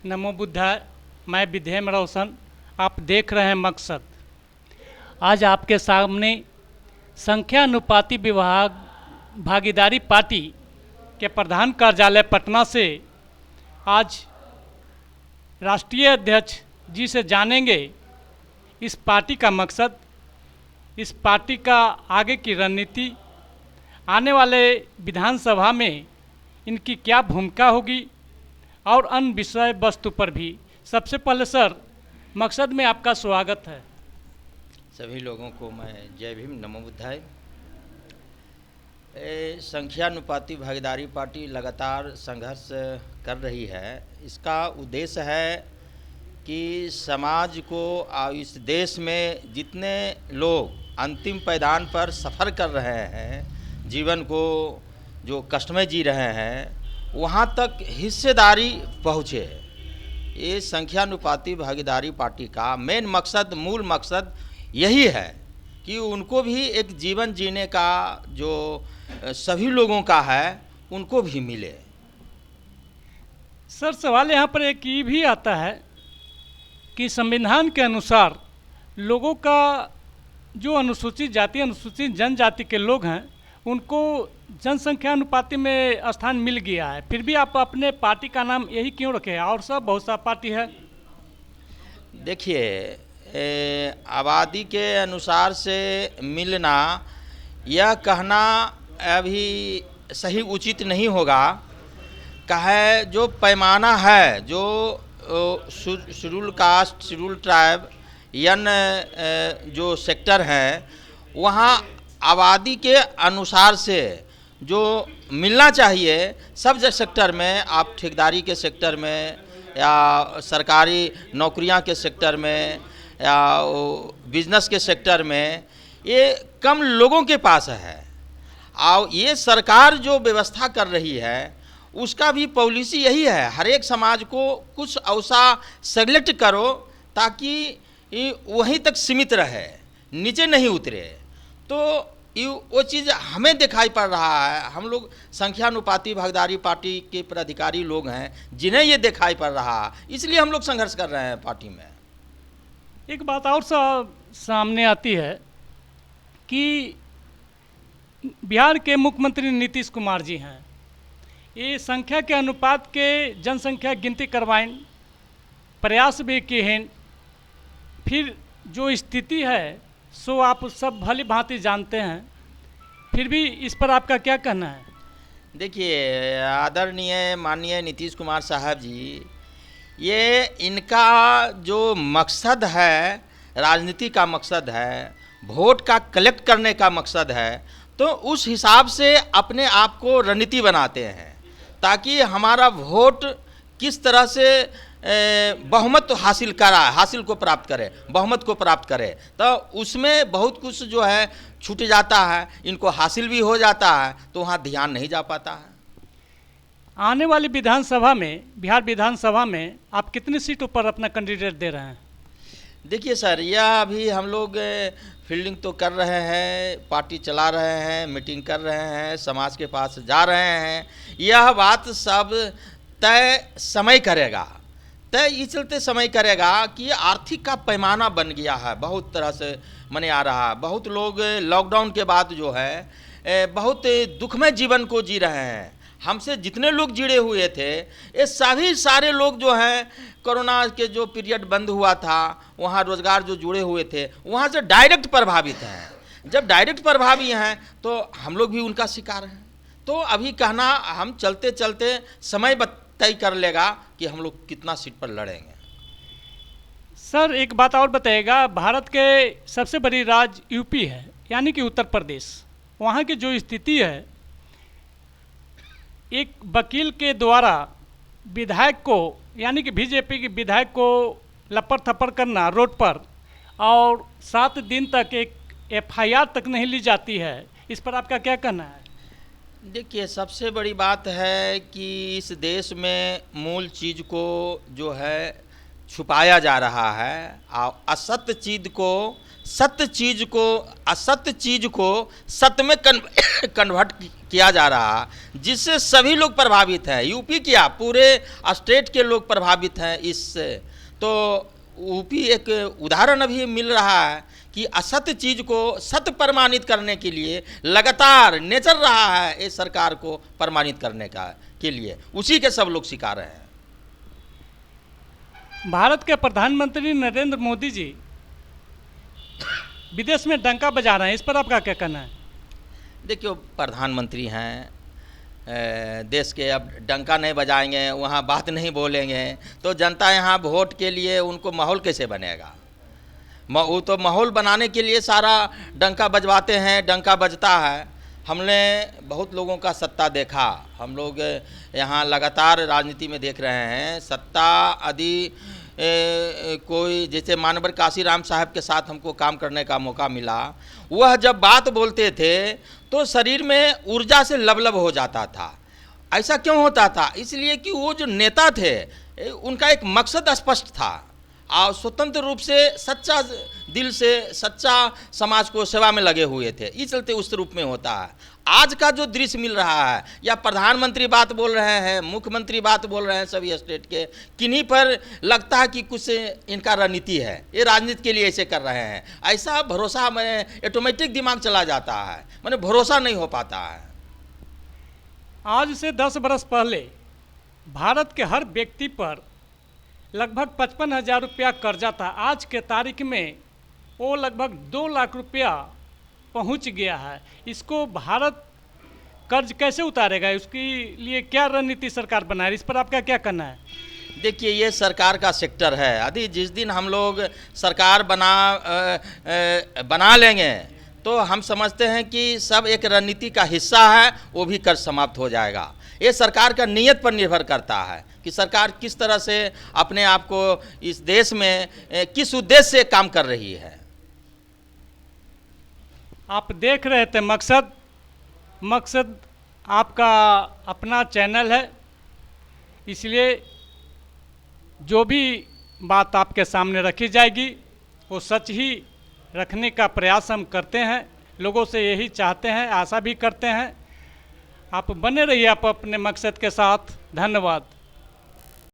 नमो बुद्धाय। मैं विधेम रोशन। आप देख रहे हैं मकसद। आज आपके सामने संख्या अनुपाती विभाग भागीदारी पार्टी के प्रधान कार्यालय पटना से आज राष्ट्रीय अध्यक्ष जी से जानेंगे इस पार्टी का मकसद, इस पार्टी का आगे की रणनीति, आने वाले विधानसभा में इनकी क्या भूमिका होगी और अन्य विषय वस्तु पर भी। सबसे पहले सर, मकसद में आपका स्वागत है। सभी लोगों को मैं जय भीम, नमो बुद्धाय। संख्यानुपाती भागीदारी पार्टी लगातार संघर्ष कर रही है। इसका उद्देश्य है कि समाज को इस देश में जितने लोग अंतिम पायदान पर सफ़र कर रहे हैं, जीवन को जो कष्ट में जी रहे हैं, वहाँ तक हिस्सेदारी पहुँचे। ये संख्यानुपाती भागीदारी पार्टी का मेन मकसद, मूल मकसद यही है कि उनको भी एक जीवन जीने का जो सभी लोगों का है, उनको भी मिले। सर, सवाल यहाँ पर एक ये भी आता है कि संविधान के अनुसार लोगों का जो अनुसूचित जाति, अनुसूचित जनजाति के लोग हैं, उनको जनसंख्या अनुपाति में स्थान मिल गया है, फिर भी आप अपने पार्टी का नाम यही क्यों रखे? और सब बहुत सा पार्टी है। देखिए, आबादी के अनुसार से मिलना, यह कहना अभी सही उचित नहीं होगा। कहे जो पैमाना है, जो शेड्यूल कास्ट, शेड्यूल ट्राइब जो सेक्टर हैं, वहाँ आबादी के अनुसार से जो मिलना चाहिए सब सेक्टर में, आप ठेकेदारी के सेक्टर में या सरकारी नौकरियां के सेक्टर में या बिजनेस के सेक्टर में, ये कम लोगों के पास है। और ये सरकार जो व्यवस्था कर रही है, उसका भी पॉलिसी यही है, हर एक समाज को कुछ अवसा सेलेक्ट करो ताकि वहीं तक सीमित रहे, नीचे नहीं उतरे। तो वो चीज़ हमें दिखाई पड़ रहा है। हम लोग संख्यानुपाती भागीदारी पार्टी के पदाधिकारी लोग हैं, जिन्हें ये दिखाई पड़ रहा है, इसलिए हम लोग संघर्ष कर रहे हैं पार्टी में। एक बात और सामने आती है कि बिहार के मुख्यमंत्री नीतीश कुमार जी हैं। ये संख्या के अनुपात के जनसंख्या गिनती करवाएं, प्रयास भी किए हैं, फिर जो स्थिति है सो आप सब भली भांति जानते हैं, फिर भी इस पर आपका क्या कहना है? देखिए, आदरणीय माननीय नीतीश कुमार साहब जी, ये इनका जो मकसद है, राजनीति का मकसद है, वोट का कलेक्ट करने का मकसद है, तो उस हिसाब से अपने आप को रणनीति बनाते हैं ताकि हमारा वोट किस तरह से बहुमत हासिल को प्राप्त करे, बहुमत को प्राप्त करे। तो उसमें बहुत कुछ जो है छूट जाता है, इनको हासिल भी हो जाता है, तो वहाँ ध्यान नहीं जा पाता है। आने वाली विधानसभा में, बिहार विधानसभा में आप कितनी सीटों पर अपना कैंडिडेट दे रहे हैं? देखिए सर, यह अभी हम लोग फील्डिंग तो कर रहे हैं, पार्टी चला रहे हैं, मीटिंग कर रहे हैं, समाज के पास जा रहे हैं। यह बात सब तय समय करेगा, तय इस चलते समय करेगा कि आर्थिक का पैमाना बन गया है, बहुत तरह से मने आ रहा है। बहुत लोग लॉकडाउन के बाद जो है बहुत दुखमय जीवन को जी रहे हैं। हमसे जितने लोग जुड़े हुए थे, ये सभी सारे लोग जो हैं, कोरोना के जो पीरियड बंद हुआ था, वहाँ रोजगार जो जुड़े हुए थे, वहाँ से डायरेक्ट प्रभावित हैं। जब डायरेक्ट प्रभावी हैं तो हम लोग भी उनका शिकार हैं। तो अभी कहना, हम चलते चलते समय तय कर लेगा कि हम लोग कितना सीट पर लड़ेंगे। सर, एक बात और बताइएगा, भारत के सबसे बड़ी राज्य यूपी है, यानी कि उत्तर प्रदेश। वहाँ की जो स्थिति है, एक वकील के द्वारा विधायक को, यानी कि बीजेपी के विधायक को लपड़ थप्पड़ करना रोड पर, और 7 दिन तक एक एफआईआर तक नहीं ली जाती है, इस पर आपका क्या कहना है? देखिए, सबसे बड़ी बात है कि इस देश में मूल चीज़ को जो है छुपाया जा रहा है और असत्य चीज़ को सत्य चीज को असत्य चीज को सत्य में कन्वर्ट किया जा रहा, जिससे सभी लोग प्रभावित हैं। यूपी क्या, पूरे स्टेट के लोग प्रभावित हैं इससे। तो यूपी एक उदाहरण अभी मिल रहा है कि असत्य चीज को सत्य प्रमाणित करने के लिए लगातार नेचर रहा है इस सरकार को प्रमाणित करने का के लिए, उसी के सब लोग शिकार हैं। भारत के प्रधानमंत्री नरेंद्र मोदी जी विदेश में डंका बजा रहे हैं, इस पर आपका क्या कहना है? देखिए, प्रधानमंत्री हैं देश के, अब डंका नहीं बजाएंगे, वहाँ बात नहीं बोलेंगे तो जनता यहाँ वोट के लिए उनको माहौल कैसे बनेगा? वो तो माहौल बनाने के लिए सारा डंका बजवाते हैं, डंका बजता है। हमने बहुत लोगों का सत्ता देखा, हम लोग यहाँ लगातार राजनीति में देख रहे हैं सत्ता आदि कोई, जैसे मानवर काशीराम साहब के साथ हमको काम करने का मौका मिला, वह जब बात बोलते थे तो शरीर में ऊर्जा से लबलब हो जाता था। ऐसा क्यों होता था? इसलिए कि वो जो नेता थे उनका एक मकसद स्पष्ट था और स्वतंत्र रूप से सच्चा दिल से सच्चा समाज को सेवा में लगे हुए थे, इस चलते उस रूप में होता है। आज का जो दृश्य मिल रहा है, या प्रधानमंत्री बात बोल रहे हैं, मुख्यमंत्री बात बोल रहे हैं सभी स्टेट के, किन्हीं पर लगता है कि कुछ इनका रणनीति है, ये राजनीति के लिए ऐसे कर रहे हैं, ऐसा भरोसा में ऑटोमेटिक दिमाग चला जाता है, माने भरोसा नहीं हो पाता है। आज से 10 बरस पहले भारत के हर व्यक्ति पर लगभग 55,000 रुपया कर्जा था। आज के तारीख में वो लगभग 2 लाख रुपया पहुंच गया है। इसको भारत कर्ज कैसे उतारेगा? उसके लिए क्या रणनीति सरकार बना रही है? इस पर आपका क्या कहना है? देखिए, ये सरकार का सेक्टर है। यदि जिस दिन हम लोग सरकार बना लेंगे तो हम समझते हैं कि सब एक रणनीति का हिस्सा है, वो भी कर्ज समाप्त हो जाएगा। ये सरकार का नीयत पर निर्भर करता है कि सरकार किस तरह से अपने आप को इस देश में किस उद्देश्य से काम कर रही है। आप देख रहे थे मकसद आपका अपना चैनल है, इसलिए जो भी बात आपके सामने रखी जाएगी वो सच ही रखने का प्रयास हम करते हैं, लोगों से यही चाहते हैं, आशा भी करते हैं। आप बने रहिए आप अपने मकसद के साथ। धन्यवाद।